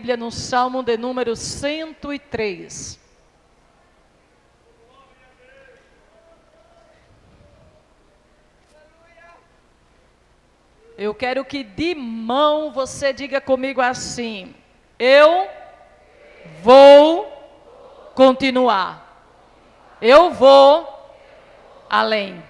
Bíblia no Salmo de número 103. Eu quero que de mão você diga comigo assim: eu vou continuar. Eu vou além.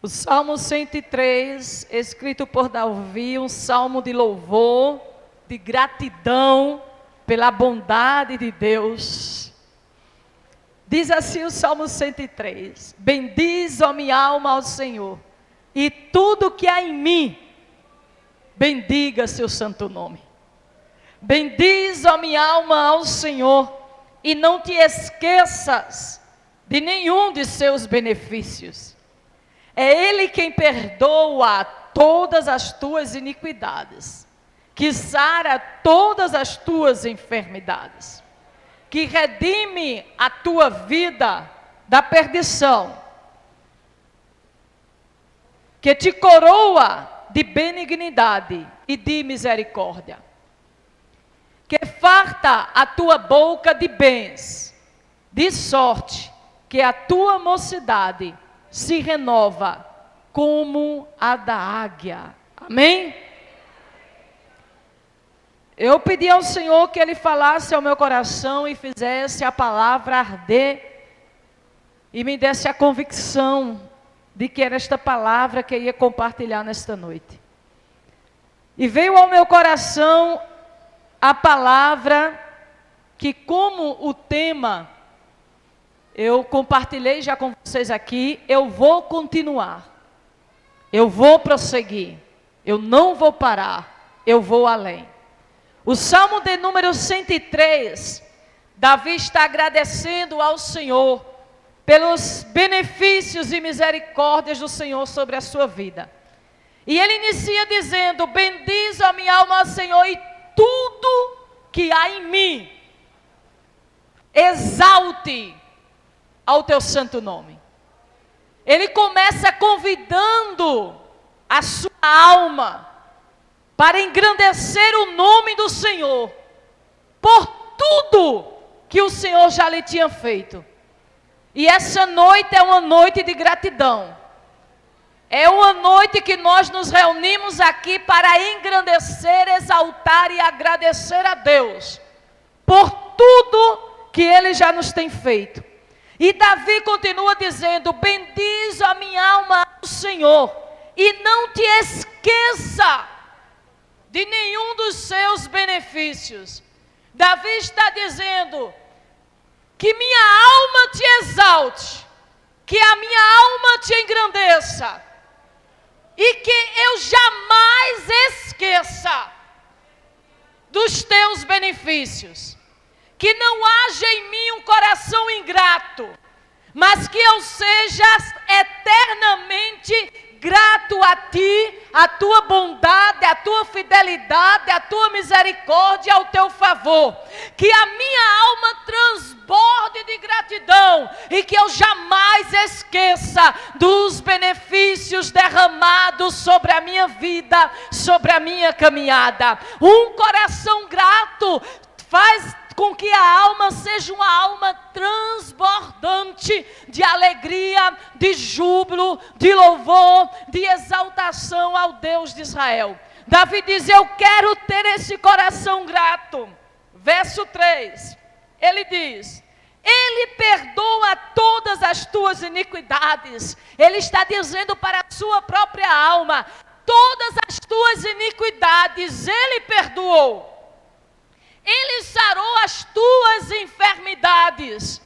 O Salmo 103, escrito por Davi, um salmo de louvor, de gratidão pela bondade de Deus. Diz assim o Salmo 103: bendiz, ó minha alma, ao Senhor, e tudo que há em mim, bendiga seu santo nome. Bendiz, ó minha alma, ao Senhor, e não te esqueças de nenhum de seus benefícios. É Ele quem perdoa todas as tuas iniquidades, que sara todas as tuas enfermidades, que redime a tua vida da perdição, que te coroa de benignidade e de misericórdia, que farta a tua boca de bens, de sorte que a tua mocidade se renova como a da águia. Amém? Eu pedi ao Senhor que Ele falasse ao meu coração e fizesse a palavra arder, e me desse a convicção de que era esta palavra que eu ia compartilhar nesta noite. E veio ao meu coração a palavra que, como o tema eu compartilhei já com vocês aqui, eu vou continuar, eu vou prosseguir, eu não vou parar, eu vou além. O Salmo de número 103, Davi está agradecendo ao Senhor pelos benefícios e misericórdias do Senhor sobre a sua vida. E ele inicia dizendo: bendiz a minha alma ao Senhor, e tudo que há em mim, exalte ao teu santo nome. Ele começa convidando a sua alma para engrandecer o nome do Senhor, por tudo que o Senhor já lhe tinha feito. E essa noite é uma noite de gratidão. É uma noite que nós nos reunimos aqui para engrandecer, exaltar e agradecer a Deus por tudo que Ele já nos tem feito. E Davi continua dizendo: bendiz a minha alma ao Senhor, e não te esqueça de nenhum dos seus benefícios. Davi está dizendo que minha alma te exalte, que a minha alma te engrandeça, e que eu jamais esqueça dos teus benefícios. Que não haja em mim um coração ingrato, mas que eu seja eternamente grato a Ti, a Tua bondade, a Tua fidelidade, a Tua misericórdia, ao Teu favor. Que a minha alma transborde de gratidão e que eu jamais esqueça dos benefícios derramados sobre a minha vida, sobre a minha caminhada. Um coração grato faz com que a alma seja uma alma transbordante de alegria, de júbilo, de louvor, de exaltação ao Deus de Israel. Davi diz: eu quero ter esse coração grato. Verso 3, ele diz: Ele perdoa todas as tuas iniquidades. Ele está dizendo para a sua própria alma: todas as tuas iniquidades Ele perdoou. Ele sarou as tuas enfermidades.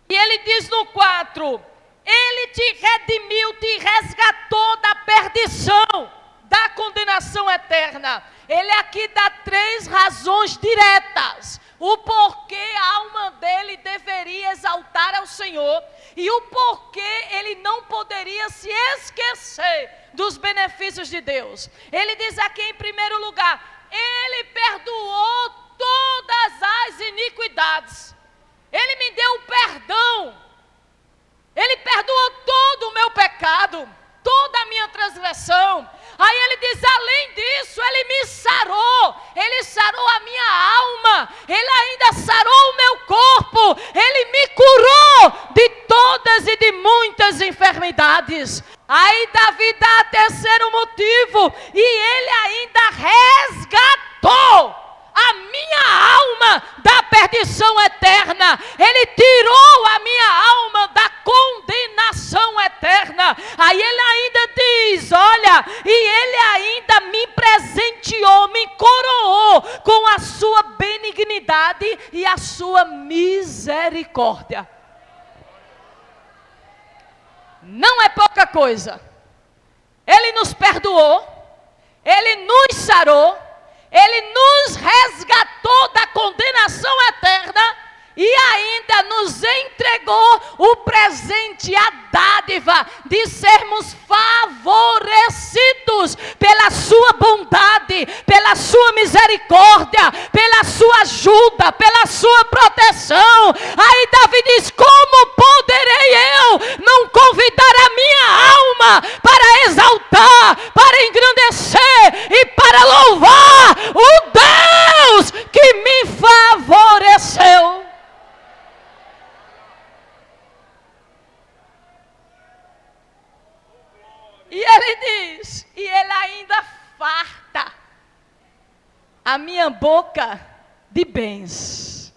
E ele diz no 4, Ele te redimiu, te resgatou da perdição, da condenação eterna. Ele aqui dá 3 razões diretas, o porquê a alma dele deveria exaltar ao Senhor, e o porquê ele não poderia se esquecer dos benefícios de Deus. Ele diz aqui em primeiro lugar, Ele perdoou todas as iniquidades. Ele me deu perdão. Ele perdoou todo o meu pecado, toda a minha transgressão. Aí ele diz, além disso, ele me sarou. Ele sarou a minha alma. Ele ainda sarou o meu corpo. Ele me curou de todas e de muitas enfermidades. Aí Davi dá terceiro motivo. E ele ainda resgatou a minha alma da perdição eterna. Ele tirou a minha alma da condenação eterna. Aí ele ainda diz, olha, e ele ainda me presenteou, me coroou com a sua benignidade e a sua misericórdia. Não é pouca coisa. Ele nos perdoou, ele nos sarou, ele nos resgatou da condenação eterna e ainda nos entregou o presente, a dádiva de sermos favorecidos pela sua bondade, pela sua misericórdia, pela sua ajuda, pela sua proteção. Aí Davi diz, como poderei eu não convidar a minha alma para exaltar, para engrandecer e para louvar o Deus que me favoreceu? E ele diz, e ele ainda farta a minha boca de bens.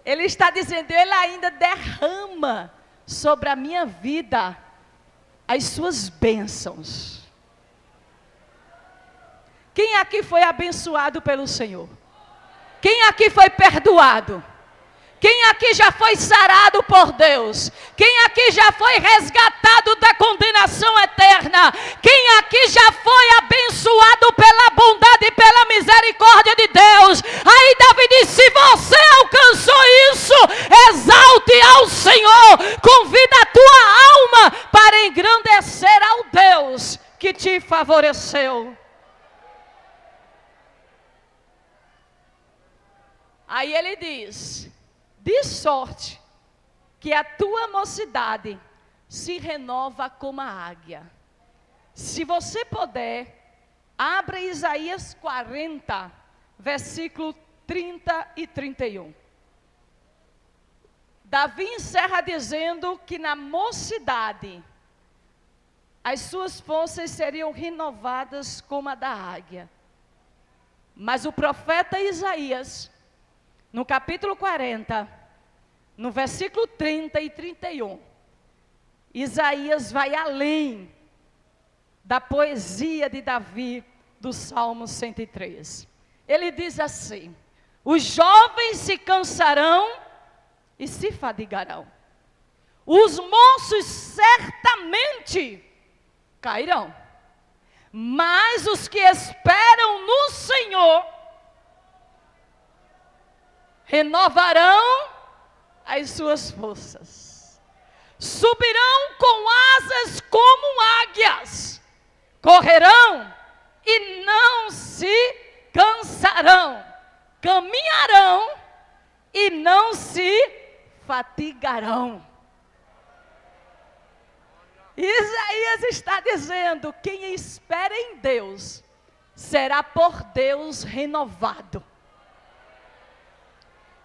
Ele está dizendo, ele ainda derrama sobre a minha vida as suas bênçãos. Quem aqui foi abençoado pelo Senhor? Quem aqui foi perdoado? Quem aqui já foi sarado por Deus? Quem aqui já foi resgatado da condenação eterna? Quem aqui já foi abençoado pela bondade e pela misericórdia de Deus? Aí Davi diz, se você alcançou isso, exalte ao Senhor, convida a tua alma para engrandecer ao Deus que te favoreceu. Aí ele diz, de sorte que a tua mocidade se renova como a águia. Se você puder, abra Isaías 40, versículo 30 e 31. Davi encerra dizendo que na mocidade as suas forças seriam renovadas como a da águia. Mas o profeta Isaías, no capítulo 40, no versículo 30 e 31, Isaías vai além da poesia de Davi do Salmo 103. Ele diz assim, os jovens se cansarão e se fadigarão. Os moços certamente cairão. Mas os que esperam no Senhor renovarão as suas forças, subirão com asas como águias, correrão e não se cansarão, caminharão e não se fatigarão. Isaías está dizendo, quem espera em Deus, será por Deus renovado.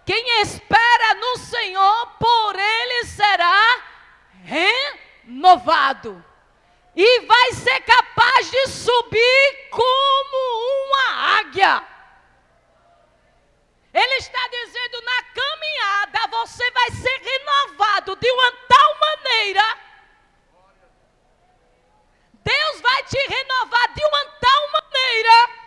Quem espera no Senhor, por Ele será renovado. E vai ser capaz de subir como uma águia. Ele está dizendo, na caminhada, você vai ser renovado de uma tal maneira. Deus vai te renovar de uma tal maneira.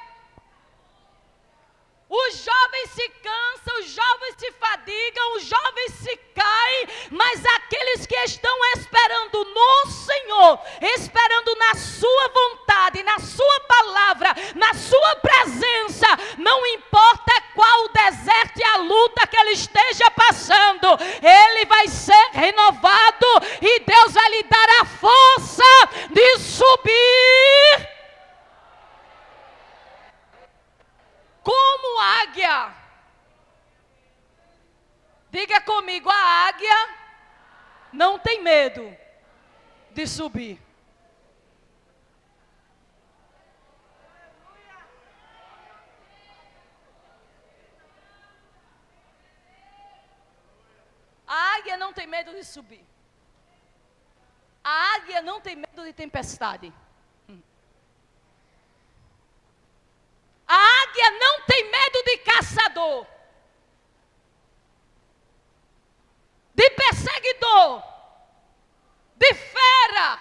Os jovens se cansam, os jovens se fadigam, os jovens se caem, mas aqueles que estão esperando no Senhor, esperando na sua vontade, na sua palavra, na sua presença, não importa qual o deserto e a luta que ele esteja passando, ele vai ser renovado e Deus vai lhe dar a força de subir como águia. Diga comigo, a águia não tem medo de subir. A águia não tem medo de subir. A águia não tem medo de tempestade. A águia não tem medo de caçador, de perseguidor, de fera.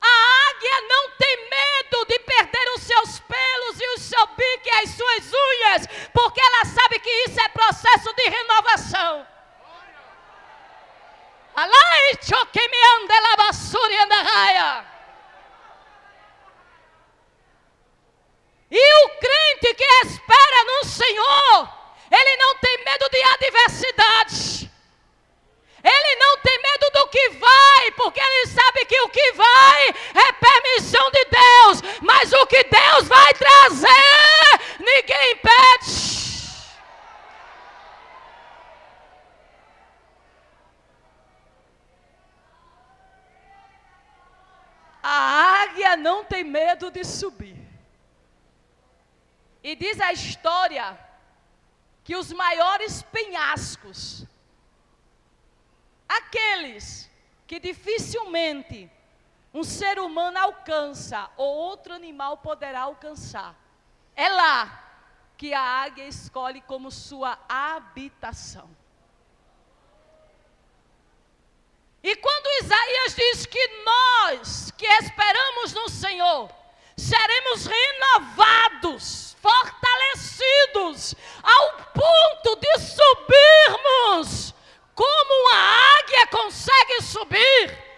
A águia não tem medo de perder os seus pelos e o seu bico e as suas unhas, porque ela sabe que isso é processo de renovação. E o crente que espera no Senhor, ele não tem medo de adversidades. Ele não tem medo do que vai, porque ele sabe que o que vai é permissão de Deus. Mas o que Deus vai trazer, ninguém impede. A águia não tem medo de subir. E diz a história que os maiores penhascos, aqueles que dificilmente um ser humano alcança ou outro animal poderá alcançar, é lá que a águia escolhe como sua habitação. E quando Isaías diz que nós que esperamos no Senhor seremos renovados, fortalecidos, ao ponto de subirmos como uma águia consegue subir,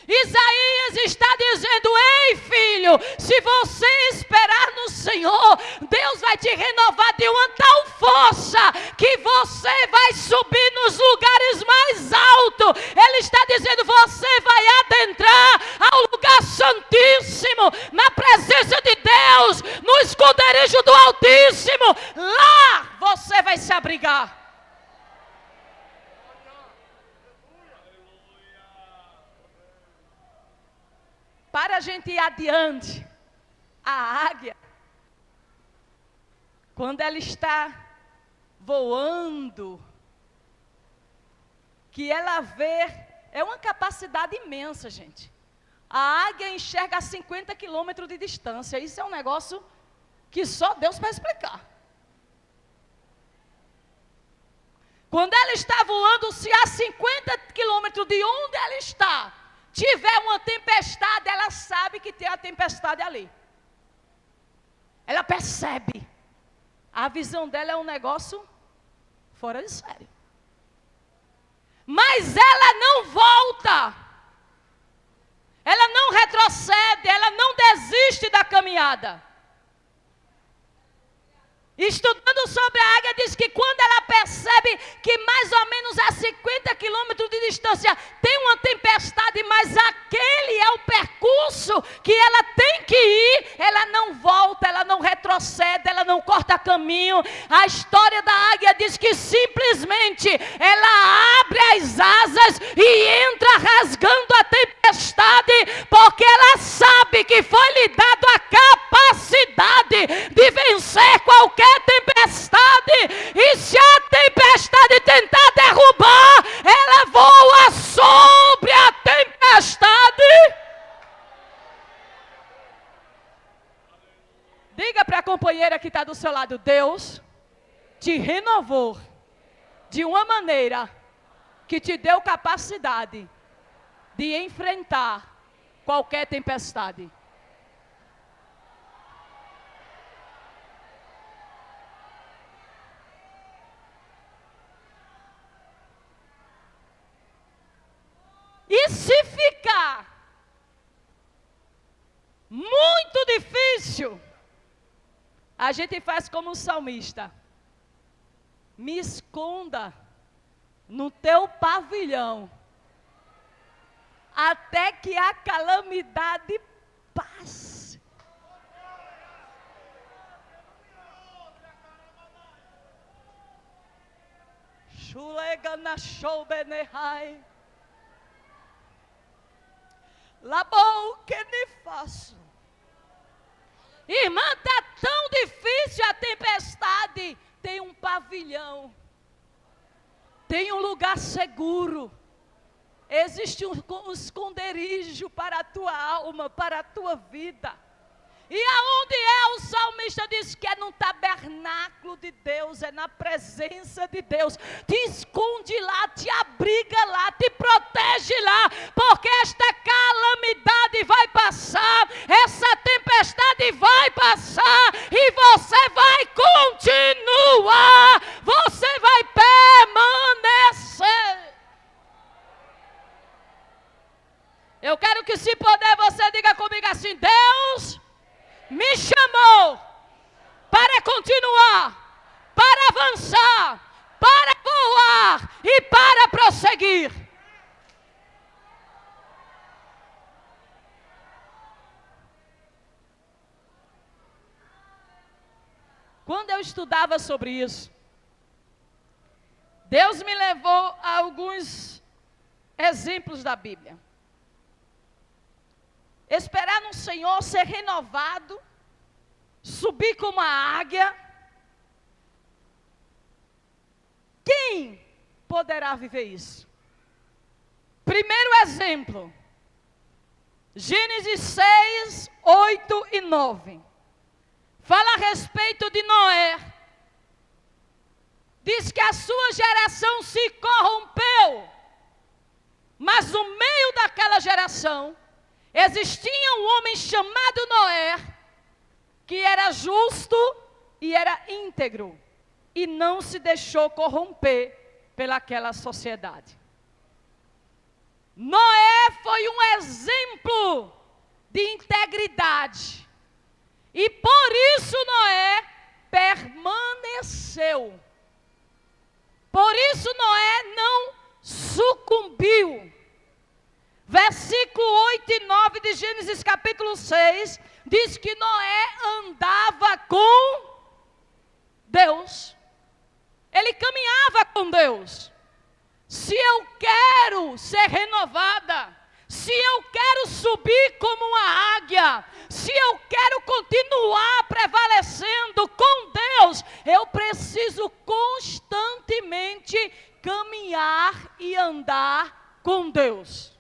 Isaías está dizendo: ei filho, se você esperar no Senhor, Deus vai te renovar de uma tal força que você vai subir nos lugares mais altos. Ele está dizendo: você vai adentrar ao lugar santíssimo, na presença de Deus, no esconderijo do Altíssimo. Lá você vai se abrigar. Para a gente ir adiante, a águia, quando ela está voando, que ela vê, é uma capacidade imensa, gente. A águia enxerga a 50 quilômetros de distância. Isso é um negócio que só Deus vai explicar. Quando ela está voando, se a 50 quilômetros de onde ela está tiver uma tempestade, ela sabe que tem a tempestade ali. Ela percebe. A visão dela é um negócio fora de sério. Mas ela não volta. Ela não retrocede, ela não desiste da caminhada. Estudando sobre a águia, diz que quando ela percebe que mais ou menos a 50 quilômetros de distância tem uma tempestade, mas aquele é o percurso que ela tem que ir, ela não volta, ela não retrocede, ela não corta caminho. A história da águia diz que simplesmente ela abre as asas e entra rasgando a tempestade, porque ela sabe que foi lhe dado a capacidade de vencer qualquer tempestade, e se a tempestade tentar derrubar, ela voa sobre a tempestade. Diga para a companheira que está do seu lado: Deus te renovou de uma maneira que te deu capacidade de enfrentar qualquer tempestade. E se ficar muito difícil, a gente faz como o salmista: me esconda no teu pavilhão, até que a calamidade passe. Chulega na show benehai. Labou, que nem faço. Irmã, está tão difícil a tempestade. Tem um pavilhão. Tem um lugar seguro. Existe um esconderijo para a tua alma, para a tua vida. E aonde é? O salmista diz que é no tabernáculo de Deus, é na presença de Deus. Te esconde lá, te abriga lá, te protege lá, porque esta calamidade vai passar, essa tempestade vai passar, e você vai continuar, você vai permanecer. Eu quero que, se puder, você diga comigo assim: Deus me chamou para continuar, para avançar, para voar e para prosseguir. Quando eu estudava sobre isso, Deus me levou a alguns exemplos da Bíblia. Esperar no Senhor, ser renovado, subir como a águia. Quem poderá viver isso? Primeiro exemplo, Gênesis 6, 8 e 9. Fala a respeito de Noé. Diz que a sua geração se corrompeu, mas no meio daquela geração existia um homem chamado Noé, que era justo e era íntegro, e não se deixou corromper pelaquela sociedade. Noé foi um exemplo de integridade, e por isso Noé permaneceu. Por isso Noé não sucumbiu. Versículo 8 e 9 de Gênesis capítulo 6, diz que Noé andava com Deus. Ele caminhava com Deus. Se eu quero ser renovada, se eu quero subir como uma águia, se eu quero continuar prevalecendo com Deus, eu preciso constantemente caminhar e andar com Deus.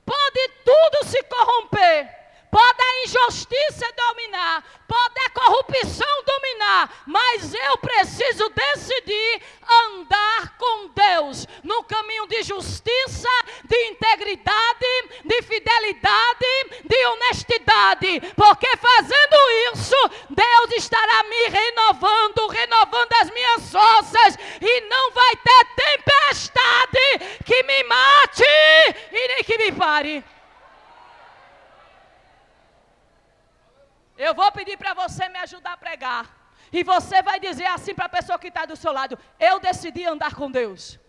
Pode tudo se corromper, pode a injustiça dominar, pode a corrupção dominar, mas eu preciso decidir andar com Deus, no caminho de justiça, de integridade, de fidelidade, de honestidade, porque fazendo isso, Deus estará me renovando as minhas forças, e não vai ter tempestade que me mate e nem que me pare. Eu vou pedir para você me ajudar a pregar, e você vai dizer assim para a pessoa que está do seu lado: eu decidi andar com Deus.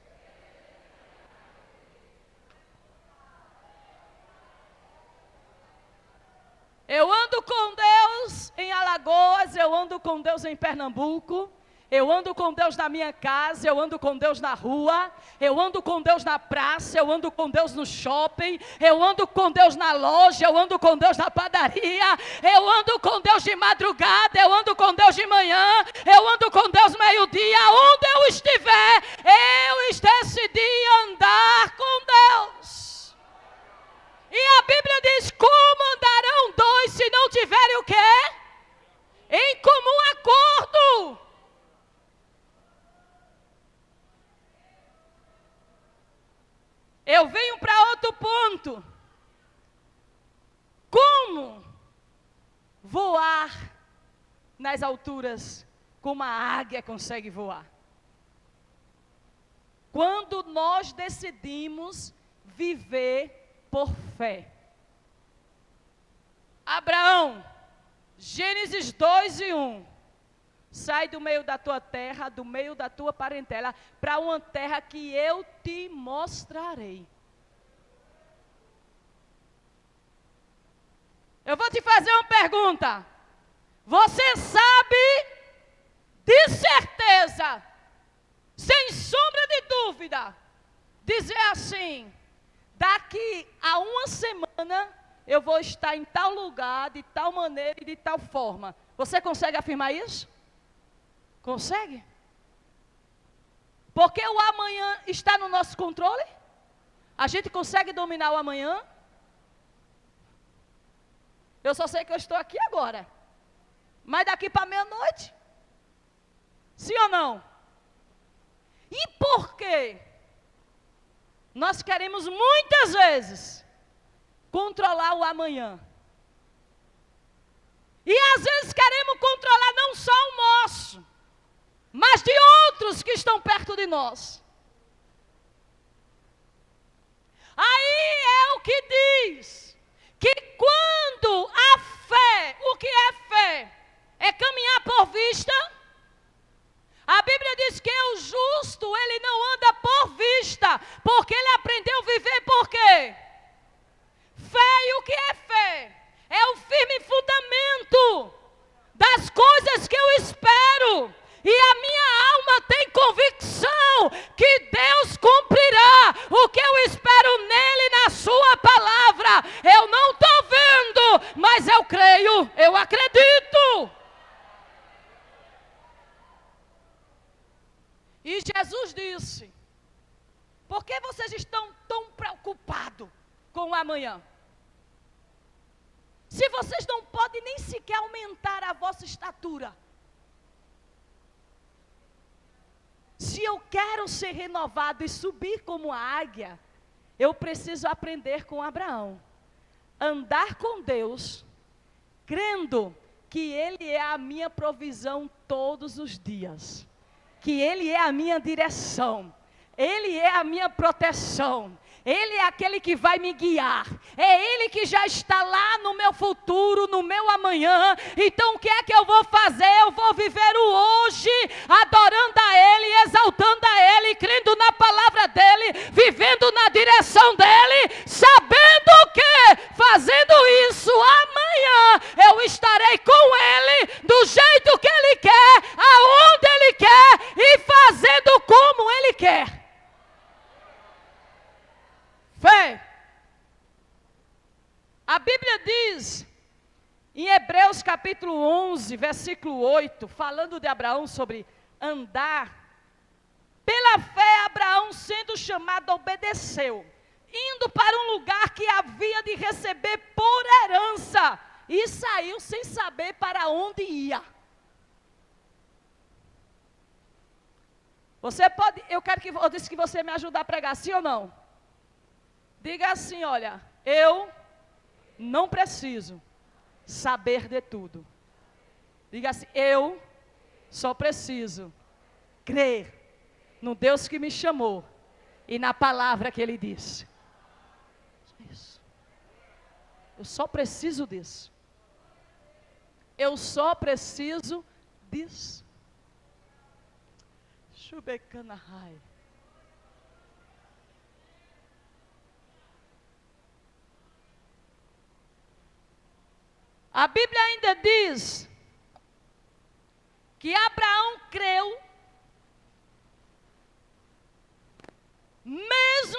Eu ando com Deus em Alagoas, eu ando com Deus em Pernambuco, eu ando com Deus na minha casa, eu ando com Deus na rua, eu ando com Deus na praça, eu ando com Deus no shopping, eu ando com Deus na loja, eu ando com Deus na padaria, eu ando com Deus de madrugada, eu ando com Deus de manhã, eu ando com Deus meio-dia, onde eu estiver, eu decidi andar com Deus. E a Bíblia diz: como andarão dois se não tiverem o quê? Em comum acordo. Eu venho para outro ponto. Como voar nas alturas como a águia consegue voar? Quando nós decidimos viver por fé. Abraão, Gênesis 2 e 1. Sai do meio da tua terra, do meio da tua parentela, para uma terra que eu te mostrarei. Eu vou te fazer uma pergunta. Você sabe de certeza, sem sombra de dúvida, dizer assim: daqui a uma semana eu vou estar em tal lugar, de tal maneira e de tal forma. Você consegue afirmar isso? Consegue? Porque o amanhã está no nosso controle? A gente consegue dominar o amanhã? Eu só sei que eu estou aqui agora. Mas daqui para meia-noite? Sim ou não? E por quê? Nós queremos muitas vezes controlar o amanhã. E às vezes queremos controlar não só o nosso, mas de outros que estão perto de nós. Aí é o que diz, que quando a fé, o que é fé? É caminhar por vista. A Bíblia diz que o justo, ele não anda por vista, porque ele aprendeu a viver por quê? Fé, e o que é fé? É o firme fundamento das coisas que eu espero. E a minha alma tem convicção que Deus cumprirá o que eu espero nele, na sua palavra. Eu não estou vendo, mas eu creio, eu acredito. E Jesus disse: por que vocês estão tão preocupados com o amanhã? Se vocês não podem nem sequer aumentar a vossa estatura. Se eu quero ser renovado e subir como a águia, eu preciso aprender com Abraão. Andar com Deus, crendo que Ele é a minha provisão todos os dias. Que Ele é a minha direção. Ele é a minha proteção. Ele é aquele que vai me guiar. É Ele que já está lá no meu futuro, no meu amanhã. Então o que é que eu vou fazer? Eu vou viver o hoje, adorando a Ele, exaltando a Ele, crendo na palavra dEle, vivendo na direção dEle, sabendo que, fazendo isso, amanhã eu estarei com Ele, do jeito que Ele quer, aonde Ele quer e fazendo como Ele quer. Fé. A Bíblia diz, em Hebreus capítulo 11, versículo 8, falando de Abraão sobre andar, pela fé Abraão, sendo chamado, obedeceu, indo para um lugar que havia de receber por herança, e saiu sem saber para onde ia. Você pode, eu disse que você me ajuda a pregar, sim ou não? Diga assim, olha, eu não preciso saber de tudo. Diga assim, eu só preciso crer no Deus que me chamou e na palavra que Ele disse. Isso. Eu só preciso disso. Eu só preciso disso. Chubecanahai. A Bíblia ainda diz que Abraão creu, mesmo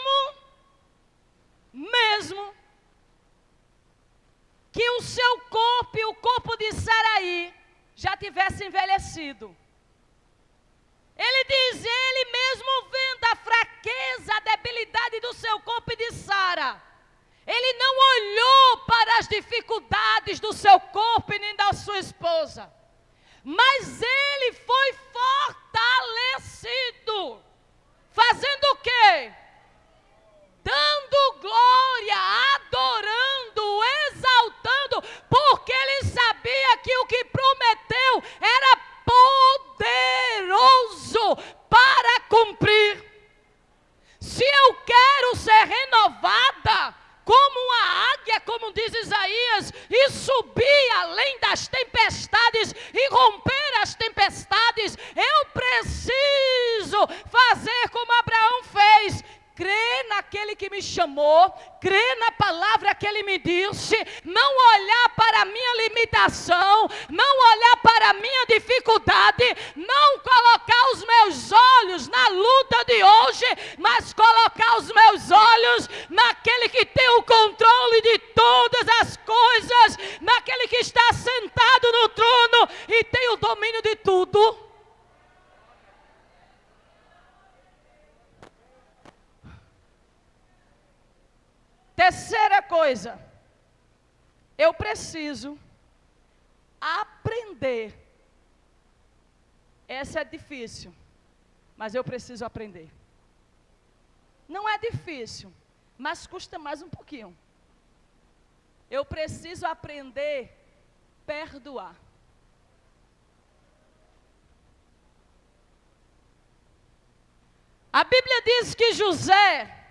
que o seu corpo e o corpo de Saraí já tivesse envelhecido. Ele diz, ele mesmo vendo a fraqueza, a debilidade do seu corpo e de Sara, ele não olhou para as dificuldades do seu corpo e nem da sua esposa, mas ele foi fortalecido, fazendo o quê? Dando glória, adorando, exaltando, porque ele sabia que o que prometeu era poderoso para cumprir. Se eu quero ser renovada, como uma águia, como diz Isaías, e subir além das tempestades e romper as tempestades, eu preciso fazer como Abraão fez. Crer naquele que me chamou, crer na palavra que Ele me disse, não olhar para a minha limitação, não olhar para a minha dificuldade, não colocar os meus olhos na luta de hoje, mas colocar os meus olhos naquele Terceira coisa, eu preciso aprender. Essa é difícil, mas eu preciso aprender. Não é difícil, mas custa mais um pouquinho. Eu preciso aprender a perdoar. A Bíblia diz que José,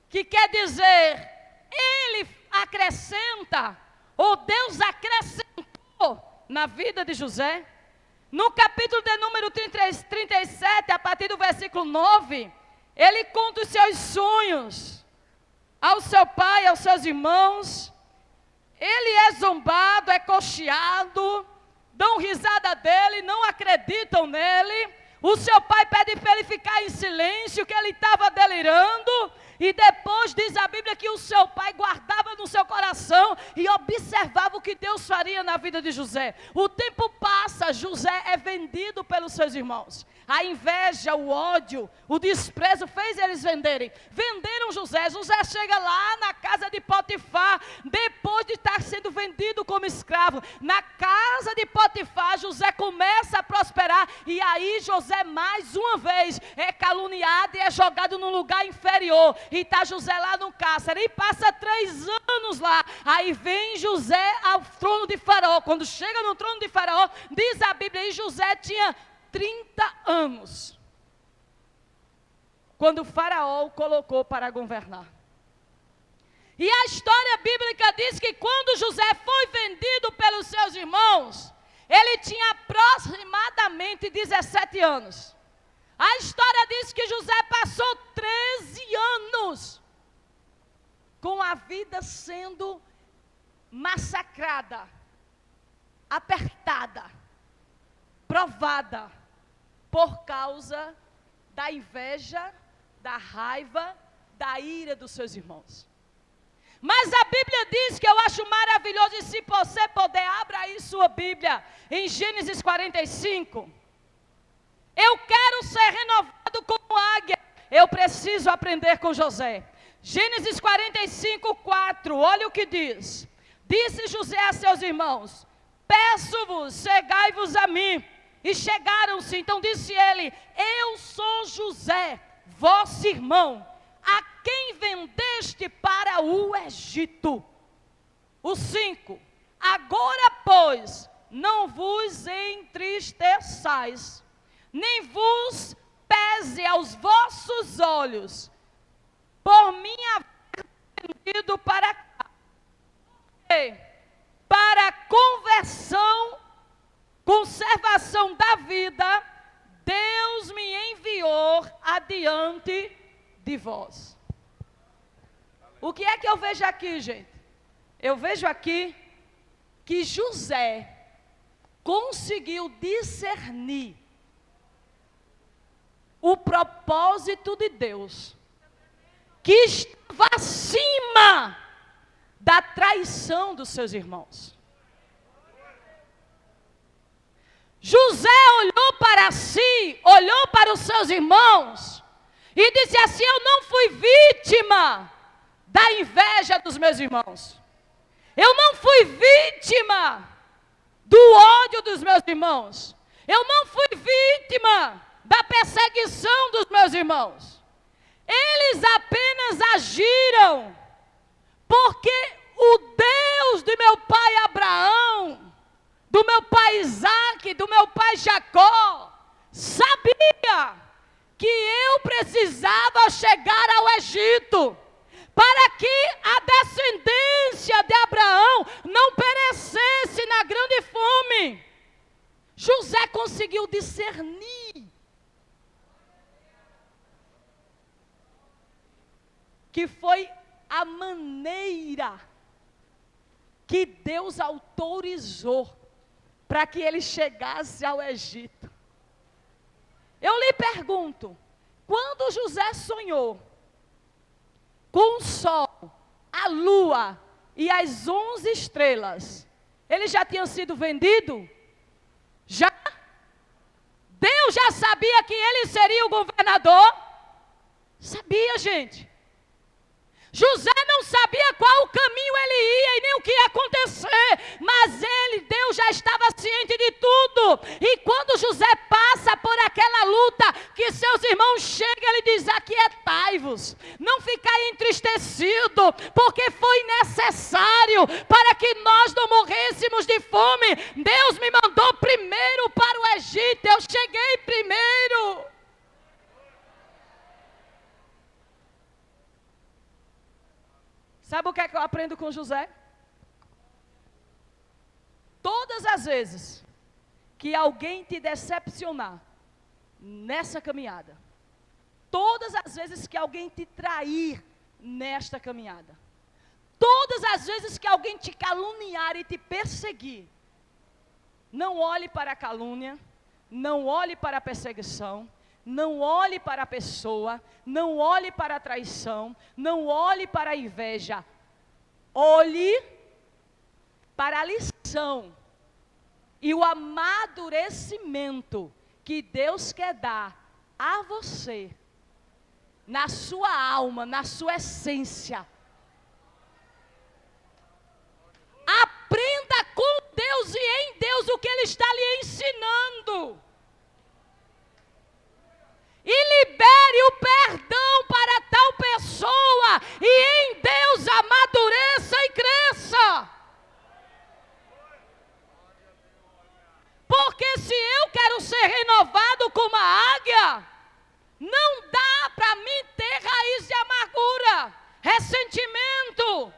que quer dizer, ele acrescenta, ou Deus acrescentou na vida de José. No capítulo de número 37, a partir do versículo 9, ele conta os seus sonhos ao seu pai, aos seus irmãos. Ele é zombado, é coxeado, dão risada dele, não acreditam nele. O seu pai pede para ele ficar em silêncio, que ele estava delirando. E depois diz a Bíblia que o seu pai guardava no seu coração e observava o que Deus faria na vida de José. O tempo passa, José é vendido pelos seus irmãos. A inveja, o ódio, o desprezo fez eles venderem. Venderam José. José chega lá na casa de Potifar, depois de estar sendo vendido como escravo. Na casa de Potifar, José começa a prosperar. E aí José mais uma vez é caluniado e é jogado num lugar inferior. E está José lá no cárcere. E passa 3 anos lá. Aí vem José ao trono de Faraó. Quando chega no trono de Faraó, diz a Bíblia, e José tinha 30 anos, quando o Faraó o colocou para governar. E a história bíblica diz que quando José foi vendido pelos seus irmãos, ele tinha aproximadamente 17 anos. A história diz que José passou 13 anos com a vida sendo massacrada, apertada, provada, por causa da inveja, da raiva, da ira dos seus irmãos. Mas a Bíblia diz, que eu acho maravilhoso, e se você puder, abra aí sua Bíblia, em Gênesis 45. Eu quero ser renovado como águia, eu preciso aprender com José. Gênesis 45, 4, olha o que diz. Disse José a seus irmãos, peço-vos, chegai-vos a mim. E chegaram-se, então disse ele, eu sou José, vosso irmão, a quem vendeste para o Egito. O 5, agora pois, não vos entristeçais, nem vos pese aos vossos olhos, por mim haver vendido para cá, para a conservação da vida, Deus me enviou adiante de vós. O que é que eu vejo aqui, gente? Eu vejo aqui que José conseguiu discernir o propósito de Deus, que estava acima da traição dos seus irmãos. José olhou para si, olhou para os seus irmãos e disse assim, eu não fui vítima da inveja dos meus irmãos. Eu não fui vítima do ódio dos meus irmãos. Eu não fui vítima da perseguição dos meus irmãos. Eles apenas agiram porque o Deus de meu pai Abraão, do meu pai Isaac, do meu pai Jacó, sabia que eu precisava chegar ao Egito, para que a descendência de Abraão não perecesse na grande fome. José conseguiu discernir que foi a maneira que Deus autorizou para que ele chegasse ao Egito. Eu lhe pergunto, quando José sonhou com o sol, a lua e as 11 estrelas, ele já tinha sido vendido? Já? Deus já sabia que ele seria o governador? Sabia, gente. José não sabia qual o caminho ele ia e nem o que ia acontecer, mas Deus já estava ciente de tudo. E quando José passa por aquela luta, que seus irmãos chegam, ele diz: aquietai-vos, não ficai entristecido, porque foi necessário para que nós não morrêssemos de fome. Deus me mandou primeiro para o Egito, eu cheguei primeiro. Sabe o que é que eu aprendo com José? Todas as vezes que alguém te decepcionar nessa caminhada, todas as vezes que alguém te trair nesta caminhada, todas as vezes que alguém te caluniar e te perseguir, não olhe para a calúnia, não olhe para a perseguição, não olhe para a pessoa, não olhe para a traição, não olhe para a inveja. Olhe para a lição e o amadurecimento que Deus quer dar a você, na sua alma, na sua essência. Aprenda com Deus e em Deus o que Ele está lhe ensinando. E libere o perdão para tal pessoa. E em Deus amadureça e cresça. Porque se eu quero ser renovado como a águia, não dá para mim ter raiz de amargura, ressentimento.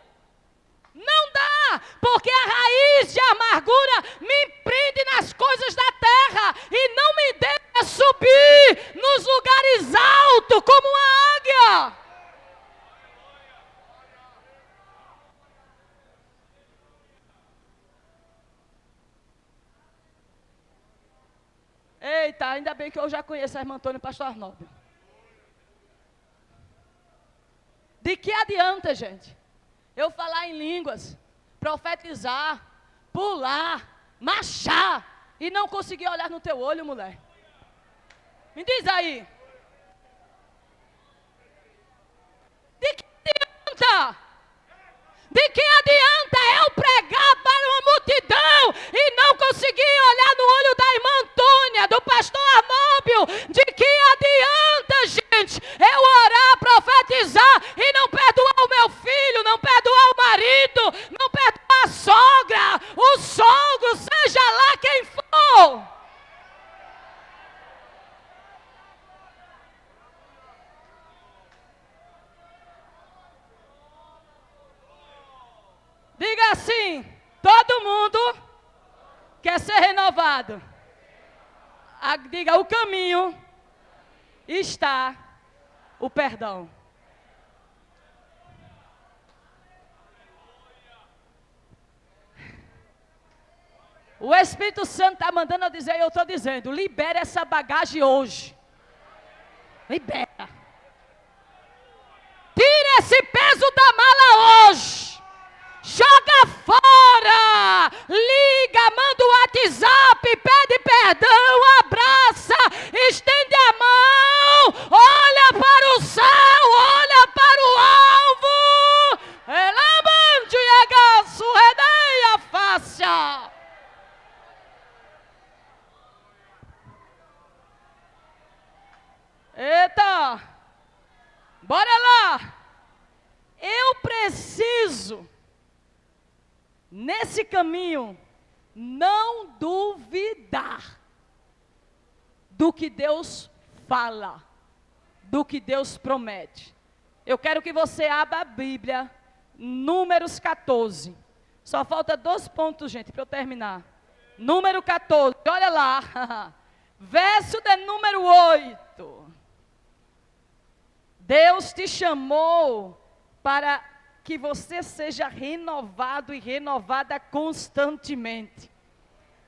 Não dá, porque a raiz de amargura me prende nas coisas da terra e não me deixa subir nos lugares altos como uma águia. Eita, ainda bem que eu já conheço a irmã Antônia e o pastor Arnaldo. De que adianta, gente, eu falar em línguas, profetizar, pular, marchar e não conseguir olhar no teu olho, mulher? Me diz aí. De que adianta? De que adianta eu pregar para uma multidão e não conseguir olhar no olho da irmã Antônia, do pastor Arnóbio? De que adianta, gente, eu orar, profetizar e não perdoar o meu filho, não perdoar o marido, não perdoar a sogra, o sogro, seja lá quem for? Diga assim: todo mundo quer ser renovado. Diga: o caminho está o perdão. O Espírito Santo está mandando eu dizer, e eu estou dizendo: libera essa bagagem hoje. Libera. Tira esse peso da mala hoje. Joga fora, liga, manda o WhatsApp, pede perdão, abraça, estende a mão, olha para o céu, olha para o alvo. Elamante e surredeia fácil. Eita, bora lá. Eu preciso, nesse caminho, não duvidar do que Deus fala, do que Deus promete. Eu quero que você abra a Bíblia, Números 14. Só falta 2 pontos, gente, para eu terminar. Número 14, olha lá. Verso de número 8. Deus te chamou para que você seja renovado e renovada constantemente,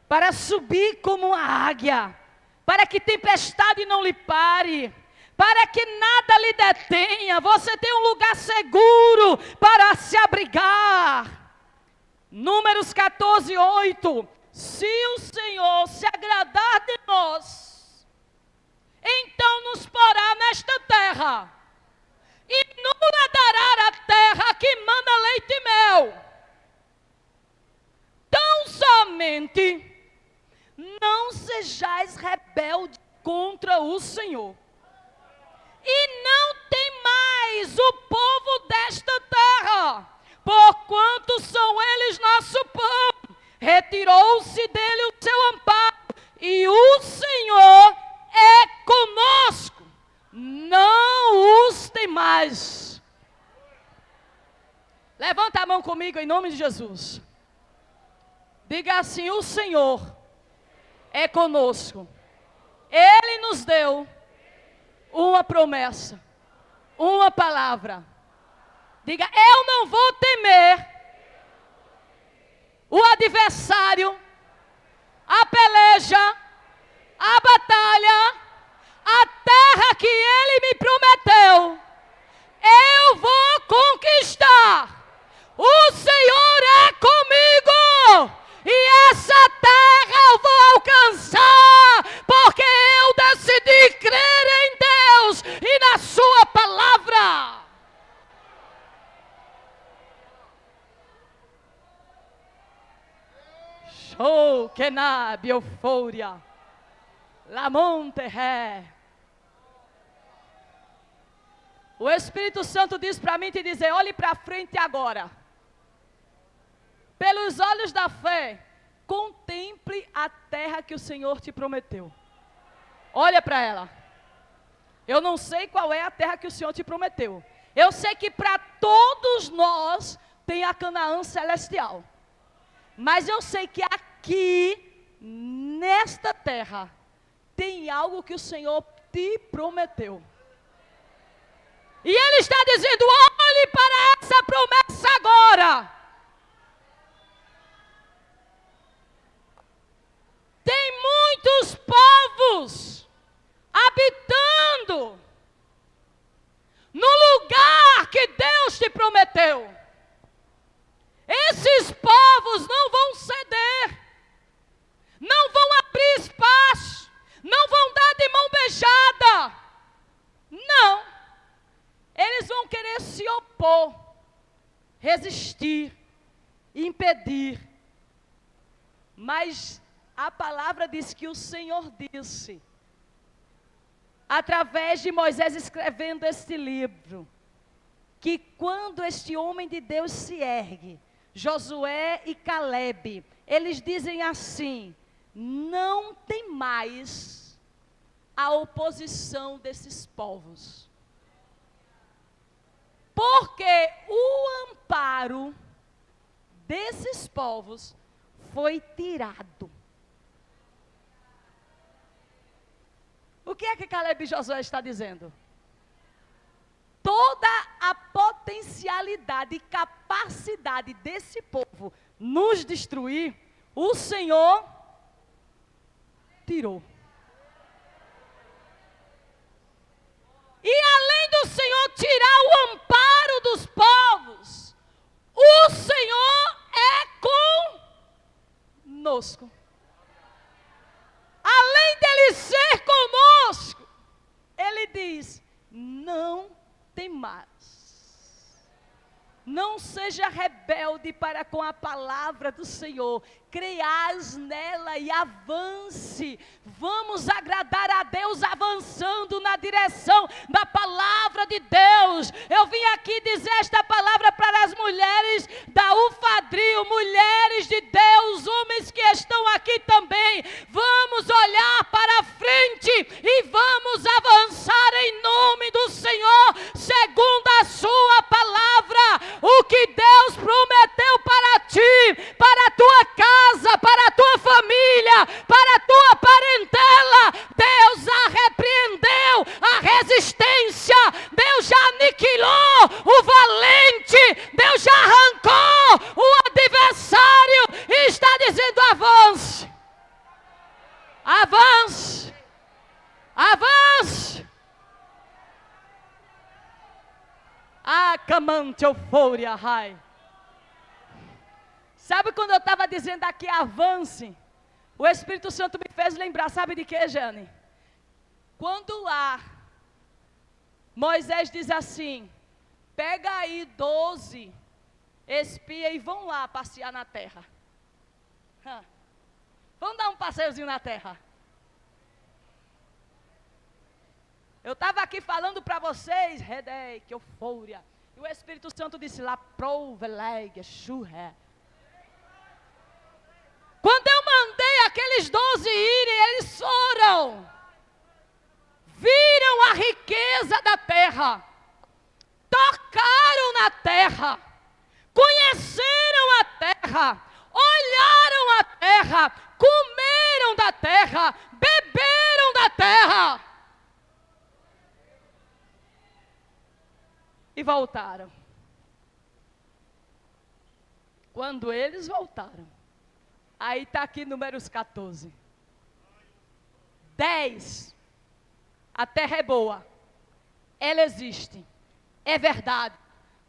para subir como uma águia, para que tempestade não lhe pare, para que nada lhe detenha. Você tem um lugar seguro para se abrigar. Números 14, 8. Se o Senhor se agradar de nós, então nos porá nesta terra e nula dará a terra que manda leite e mel. Tão somente não sejais rebelde contra o Senhor. E não tem mais o povo desta terra, porquanto são eles nosso pão. Retirou-se dele o seu amparo, e o Senhor é conosco. Não os tem mais. Levanta a mão comigo em nome de Jesus. Diga assim: o Senhor é conosco. Ele nos deu uma promessa, uma palavra. Diga: eu não vou temer o adversário, a peleja, a batalha, a terra que ele me prometeu. Eu vou conquistar. O Senhor é comigo. E essa terra eu vou alcançar, porque eu decidi crer em Deus e na sua palavra. Show, que na biofúria, la monte ré. O Espírito Santo diz para mim te dizer: olhe para frente agora. Pelos olhos da fé, contemple a terra que o Senhor te prometeu. Olha para ela. Eu não sei qual é a terra que o Senhor te prometeu. Eu sei que para todos nós tem a Canaã celestial. Mas eu sei que aqui, nesta terra, tem algo que o Senhor te prometeu. E Ele está dizendo: olhe para essa promessa agora. Tem muitos povos habitando no lugar que Deus te prometeu. Esses povos não vão ceder, não vão abrir espaço, não vão dar de mão beijada. Não, eles vão querer se opor, resistir, impedir. Mas a palavra diz que o Senhor disse, através de Moisés escrevendo este livro, que quando este homem de Deus se ergue, Josué e Calebe, eles dizem assim: não tem mais a oposição desses povos. Porque o amparo desses povos foi tirado. O que é que Calebe e Josué está dizendo? Toda a potencialidade e capacidade desse povo nos destruir, o Senhor tirou. E além do Senhor tirar o amparo dos povos, o Senhor é conosco. Além dele ser conosco, ele diz: não tem mais. Não seja rebelde para com a palavra do Senhor. Creias nela e avance. Vamos agradar a Deus avançando na direção da palavra de Deus. Eu vim aqui dizer esta palavra para as mulheres da UFADRIL, mulheres de Deus, homens que estão aqui também. Vamos olhar para frente e vamos avançar em nome do Senhor, segundo a sua palavra. O que Deus prometeu para ti, para a tua casa, para a tua família, para a tua parentela, Deus já repreendeu a resistência, Deus já aniquilou o valente, Deus já arrancou o adversário e está dizendo: avance, avance, avance. Camante eufória, rai. Sabe quando eu estava dizendo aqui avance, o Espírito Santo me fez lembrar, sabe de quê, Jane? Quando lá, Moisés diz assim: Pega aí 12 espias e vão lá passear na terra. Vamos dar um passeiozinho na terra. Eu estava aqui falando para vocês, Redei, que eufória. E o Espírito Santo disse lá, proveleg, churré. Quando eu mandei aqueles 12 irem, eles foram. Viram a riqueza da terra. Tocaram na terra. Conheceram a terra. Olharam a terra. Comeram da terra. Beberam da terra. E voltaram. Quando eles voltaram, aí está aqui Números 14. 10. A terra é boa. Ela existe. É verdade.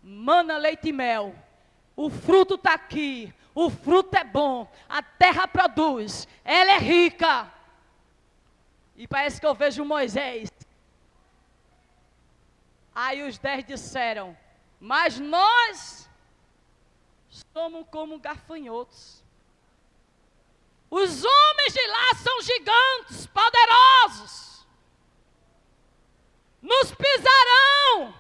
Mana, leite e mel. O fruto está aqui. O fruto é bom. A terra produz. Ela é rica. E parece que eu vejo Moisés. Aí os 10 disseram, mas nós somos como gafanhotos. Os homens de lá são gigantes, poderosos. Nos pisarão.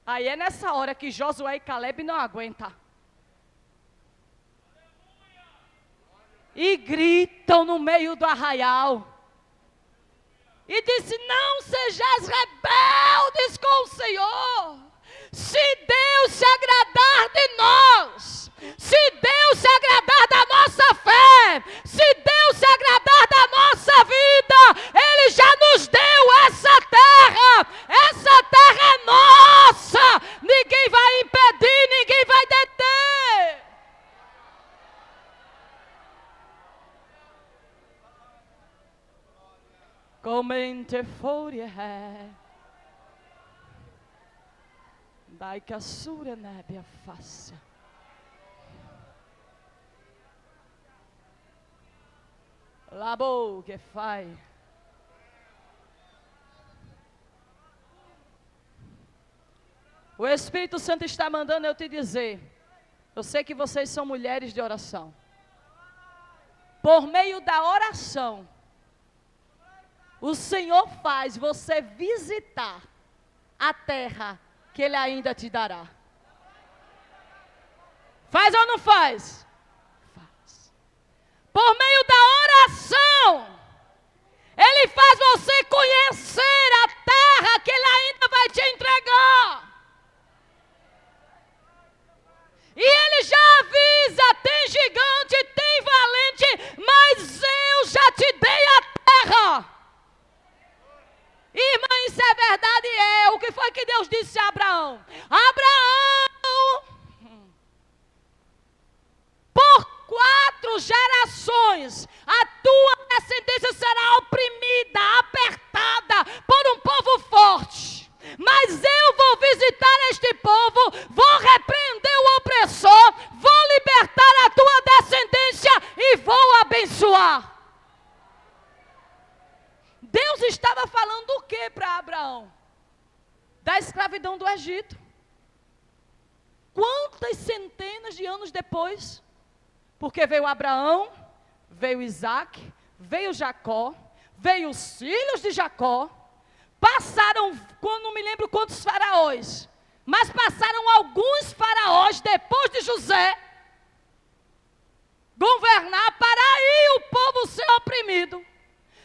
Aí é nessa hora que Josué e Caleb não aguentam. E gritam no meio do arraial. E disse, não sejais rebeldes com o Senhor. Se Deus se agradar de nós, se Deus se agradar da nossa fé, se Deus se agradar da nossa vida, Ele já nos deu essa terra é nossa, ninguém vai impedir, ninguém vai deter. Comente fúria dai que a sura nebbia faça. Labo que faz. O Espírito Santo está mandando eu te dizer. Eu sei que vocês são mulheres de oração. Por meio da oração, o Senhor faz você visitar a terra que Ele ainda te dará. Faz ou não faz? Faz. Por meio da oração, Ele faz você conhecer a terra que Ele ainda vai te entregar. E Ele já avisa, tem gigante, tem valente, mas eu já te dei a terra. Irmã, isso é verdade? O que foi que Deus disse a Abraão? Abraão, por 4 gerações, a tua descendência será oprimida, apertada por um povo forte. Mas eu vou visitar este povo, vou repreender o opressor, vou libertar a tua descendência e vou abençoar. Deus estava falando o que para Abraão? Da escravidão do Egito. Quantas centenas de anos depois? Porque veio Abraão, veio Isaac, veio Jacó, veio os filhos de Jacó, passaram, não me lembro quantos faraós, mas passaram alguns faraós depois de José governar para aí o povo ser oprimido.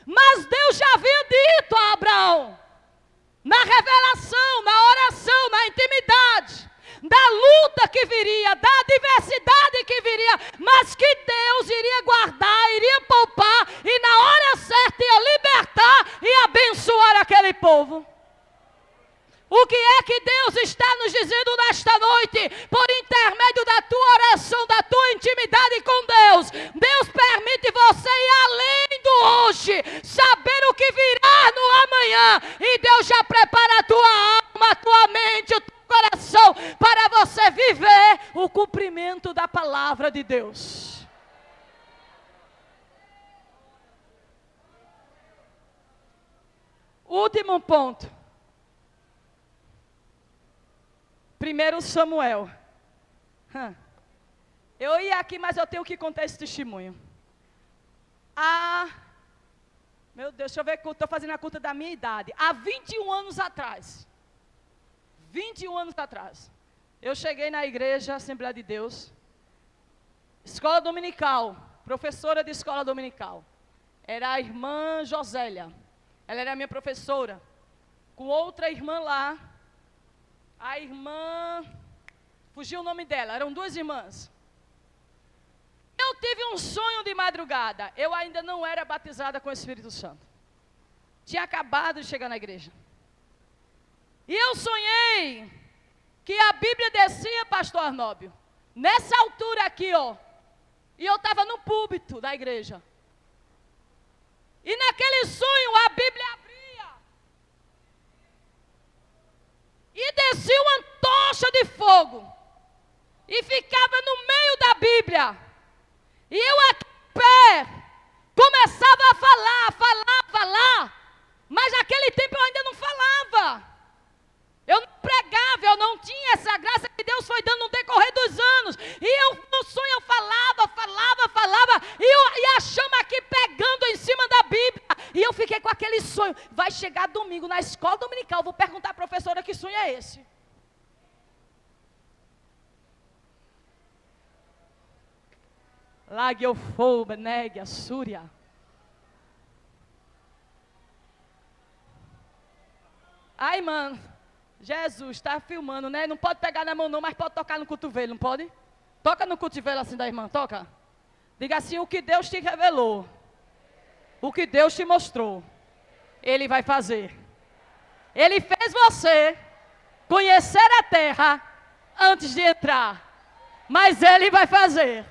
Mas Deus já havia dito a Abraão, na revelação, na oração, na intimidade, da luta que viria, da adversidade que viria, mas que Deus iria guardar, iria poupar, e na hora certa ia libertar e abençoar aquele povo. O que é que Deus está nos dizendo nesta noite? Por intermédio da tua oração, da tua intimidade com Deus, Deus permite você ir além do hoje, saber o que virá no amanhã, e Deus já prepara a tua alma, a tua mente, o teu coração, para você viver o cumprimento da palavra de Deus. Último ponto. 1 Samuel. Eu ia aqui, mas eu tenho que contar esse testemunho. Meu Deus, deixa eu ver que eu estou fazendo a conta da minha idade. Há 21 anos atrás. 21 anos atrás. Eu cheguei na igreja, Assembleia de Deus. Escola dominical. Professora de escola dominical. Era a irmã Josélia. Ela era minha professora. Com outra irmã lá. A irmã... Fugiu o nome dela. Eram duas irmãs. Eu tive um sonho de madrugada. Eu ainda não era batizada com o Espírito Santo. Tinha acabado de chegar na igreja. E eu sonhei que a Bíblia descia, pastor Arnóbio, nessa altura aqui, ó. E eu estava no púlpito da igreja. E naquele sonho a Bíblia abria. E descia uma tocha de fogo. E ficava no meio da Bíblia. E eu aqui em pé, começava a falar. Mas naquele tempo eu ainda não falava. Eu não pregava, eu não tinha essa graça que Deus foi dando no decorrer dos anos. E eu, no sonho eu falava. E a chama aqui pegando em cima da Bíblia. E eu fiquei com aquele sonho. Vai chegar domingo na escola dominical, vou perguntar à professora que sonho é esse. Lagiofoba, Négia, Súria. Ai, mano, Jesus, está filmando, né? Não pode pegar na mão não, mas pode tocar no cotovelo, não pode? Toca no cotovelo assim da irmã, toca. Diga assim, o que Deus te revelou, o que Deus te mostrou, Ele vai fazer. Ele fez você conhecer a terra antes de entrar, mas Ele vai fazer.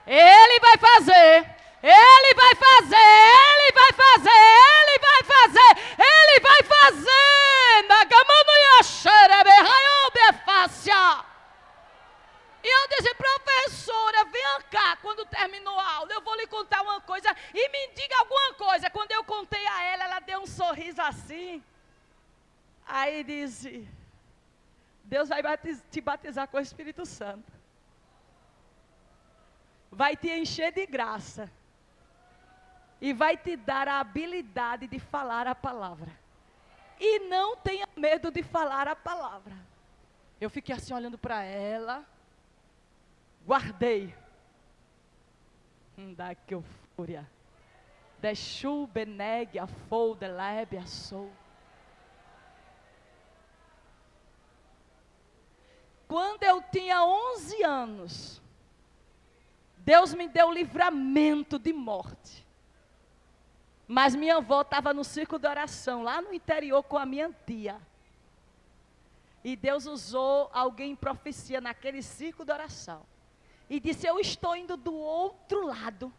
Ele vai fazer, Ele vai fazer, Ele vai fazer, Ele vai fazer, Ele vai fazer. Na gamanoia xereberraiobefacia. E eu disse, professora, venha cá quando terminou a aula, eu vou lhe contar uma coisa e me diga alguma coisa. Quando eu contei a ela, ela deu um sorriso assim. Aí disse, Deus vai te batizar com o Espírito Santo. Vai te encher de graça. E vai te dar a habilidade de falar a palavra. E não tenha medo de falar a palavra. Eu fiquei assim olhando para ela. Guardei. Da que fúria. Deixou beneg a fou de lebe a sou. Quando eu tinha 11 anos, Deus me deu livramento de morte. Mas minha avó estava no círculo de oração, lá no interior com a minha tia. E Deus usou alguém em profecia naquele círculo de oração. E disse, eu estou indo do outro lado.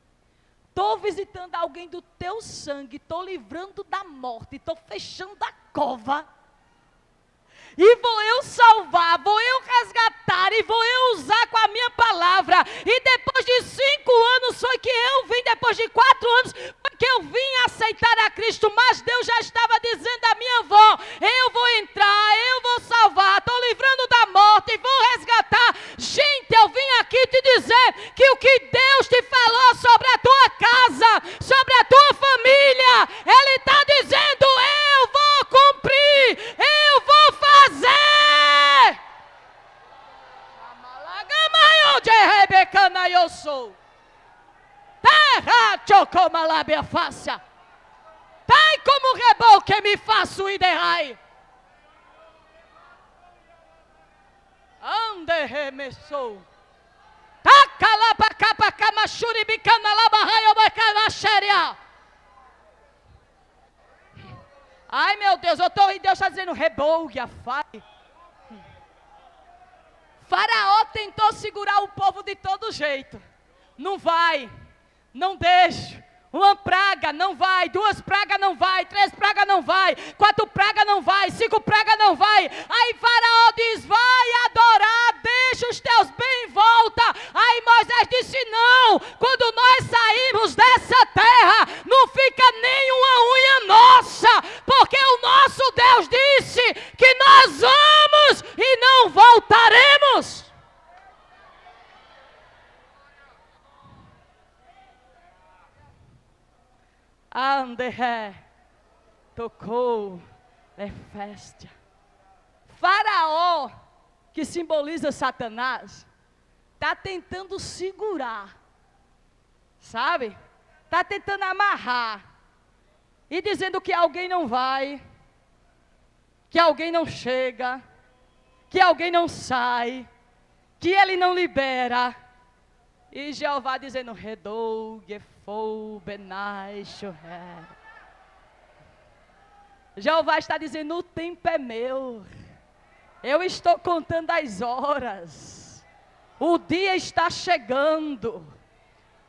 Estou visitando alguém do teu sangue, estou livrando da morte, estou fechando a cova. E vou eu salvar, vou eu resgatar e vou eu usar com a minha palavra. E depois de 5 anos foi que eu vim, depois de 4 anos foi que eu vim aceitar a Cristo. Mas Deus já estava dizendo à minha avó, eu vou entrar, eu vou salvar, estou livrando da morte, vou resgatar. Gente, eu vim aqui te dizer que o que Deus te falou sobre a tua casa, sobre a tua família, Ele está dizendo, eu vou cumprir, eu vou fazer. De Rebecana eu sou. Terra chocomalabia fácia. Tai como rebol que me faço e derrai. Ande remessou. Tacalaba capa camachuri bicana labarraio bacana xeria. Ai meu Deus, eu estou e Deus está dizendo rebolga, fai. Faraó tentou segurar o povo de todo jeito. Não vai, não deixa. Uma praga não vai, 2 pragas não vai, 3 pragas não vai, 4 pragas não vai, 5 pragas não vai. Aí Faraó diz, vai adorar, deixa os teus bens em volta. Aí Moisés disse, não, quando nós saímos dessa terra, não fica nenhuma unha nossa, porque o nosso Deus disse que nós vamos e não voltaremos. voltaremos. Anderré tocou Eféstia. Faraó, que simboliza Satanás, está tentando segurar, sabe? Está tentando amarrar e dizendo que alguém não vai, que alguém não chega, que alguém não sai, que ele não libera. E Jeová dizendo, Redou, Gefou, Benai, Shoher. Jeová está dizendo, o tempo é meu. Eu estou contando as horas. O dia está chegando.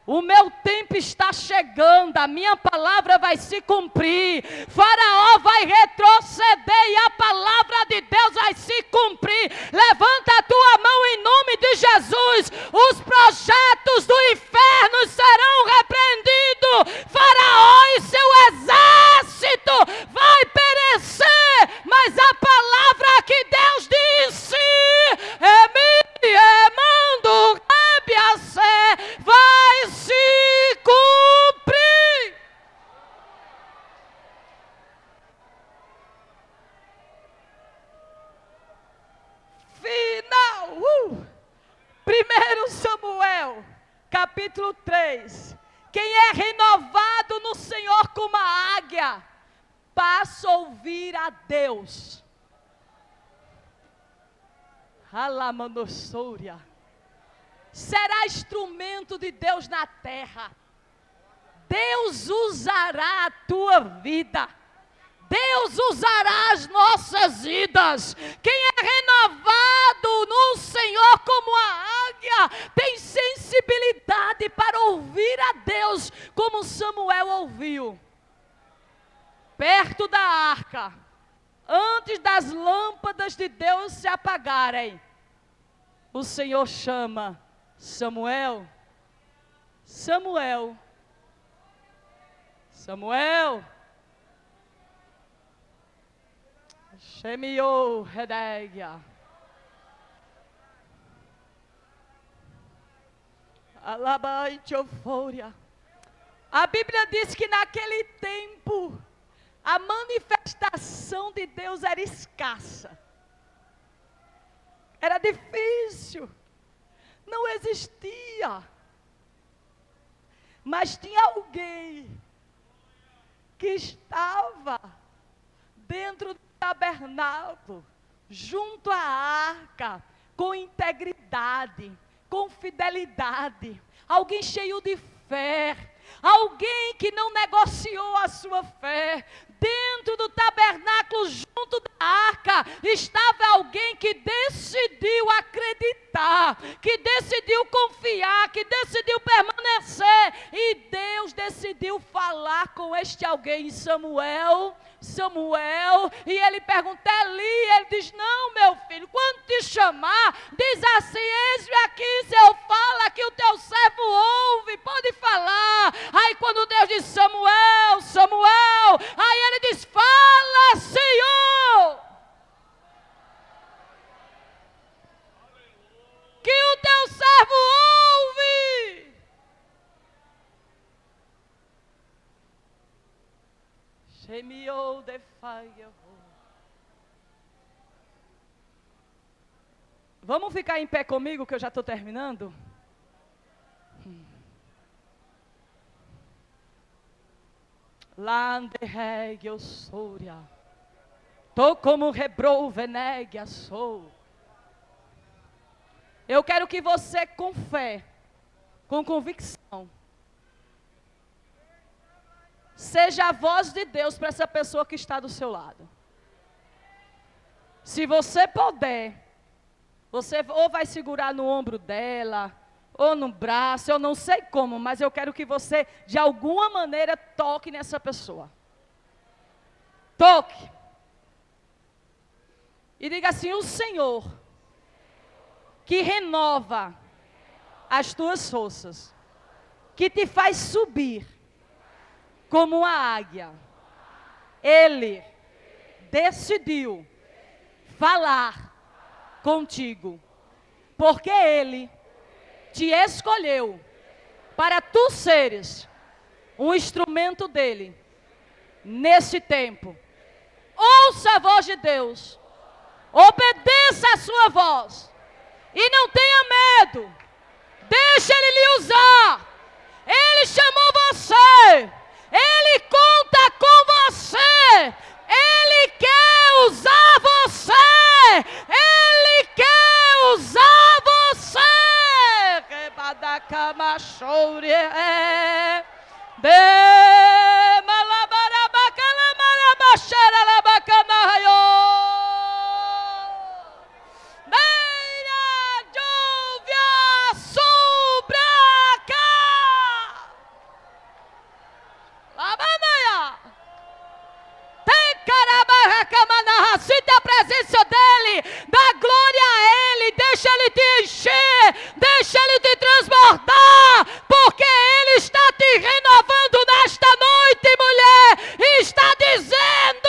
O meu tempo está chegando, a minha palavra vai se cumprir. Faraó vai retroceder e a palavra de Deus vai se cumprir. Levanta a tua mão em nome de Jesus. Os projetos do inferno serão repreendidos. Faraó e seu exército vai perecer. Mas a palavra que Deus disse, Emando, vai se cumprir. Final. 1 Samuel, capítulo 3. Quem é renovado no Senhor como a águia, passa a ouvir a Deus. Alamanosouria. Será instrumento de Deus na terra. Deus usará a tua vida. Deus usará as nossas vidas. Quem é renovado no Senhor como a águia, tem sensibilidade para ouvir a Deus, como Samuel ouviu. Perto da arca, antes das lâmpadas de Deus se apagarem, o Senhor chama Samuel, Samuel, Samuel, Shemiou Redegia, Alabai Teofória. A Bíblia diz que naquele tempo a manifestação de Deus era escassa, era difícil. Não existia. Mas tinha alguém que estava dentro do tabernáculo, junto à arca, com integridade, com fidelidade. Alguém cheio de fé. Alguém que não negociou a sua fé. Dentro do tabernáculo, junto da arca, estava alguém que decidiu acreditar, que decidiu confiar, que decidiu permanecer. E Deus decidiu falar com este alguém, Samuel, Samuel, e ele pergunta, Eli, ele diz, não meu filho, quando te chamar, diz assim, eis-me aqui, se eu falo aqui, o teu servo ouve, pode falar. Aí quando Deus diz, Samuel, Samuel, aí ele diz, fala Senhor, que o teu servo ouve. Shemiou de fire. Vamos ficar em pé comigo que eu já estou terminando? Lande regia souria. Tô como rebrou venegia sou. Eu quero que você com fé, com convicção, seja a voz de Deus para essa pessoa que está do seu lado. Se você puder, você ou vai segurar no ombro dela, ou no braço, eu não sei como, mas eu quero que você, de alguma maneira, toque nessa pessoa. Toque. E diga assim, o Senhor, que renova as tuas forças, que te faz subir como uma águia, Ele decidiu falar contigo, porque Ele te escolheu para tu seres um instrumento dEle nesse tempo. Ouça a voz de Deus, obedeça a sua voz e não tenha medo. Deixa Ele lhe usar. Ele chamou você. Ele conta com você. Ele quer usar você. Ele quer usar você. Sinta a presença dEle, dá glória a Ele, deixa Ele te encher, deixa Ele te transbordar, porque Ele está te renovando nesta noite, mulher, e está dizendo: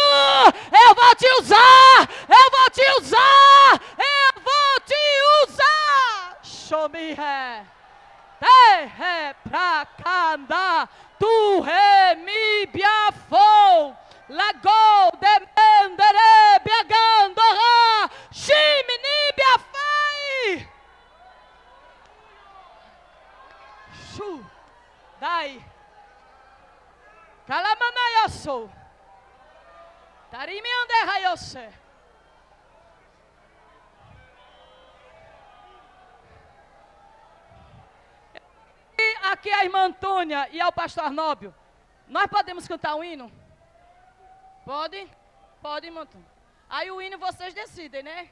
eu vou te usar, eu vou te usar, eu vou te usar. Shomi-he, te-he pra-kanda, tu-he mi-biafou. Lago de mendere biagandora shimini biafai shu dai kalamanayaso tarimi ande hayose. E aqui a irmã Antônia e ao pastor Arnóbio, nós podemos cantar um hino? Pode? Pode, irmão. Aí o hino vocês decidem, né?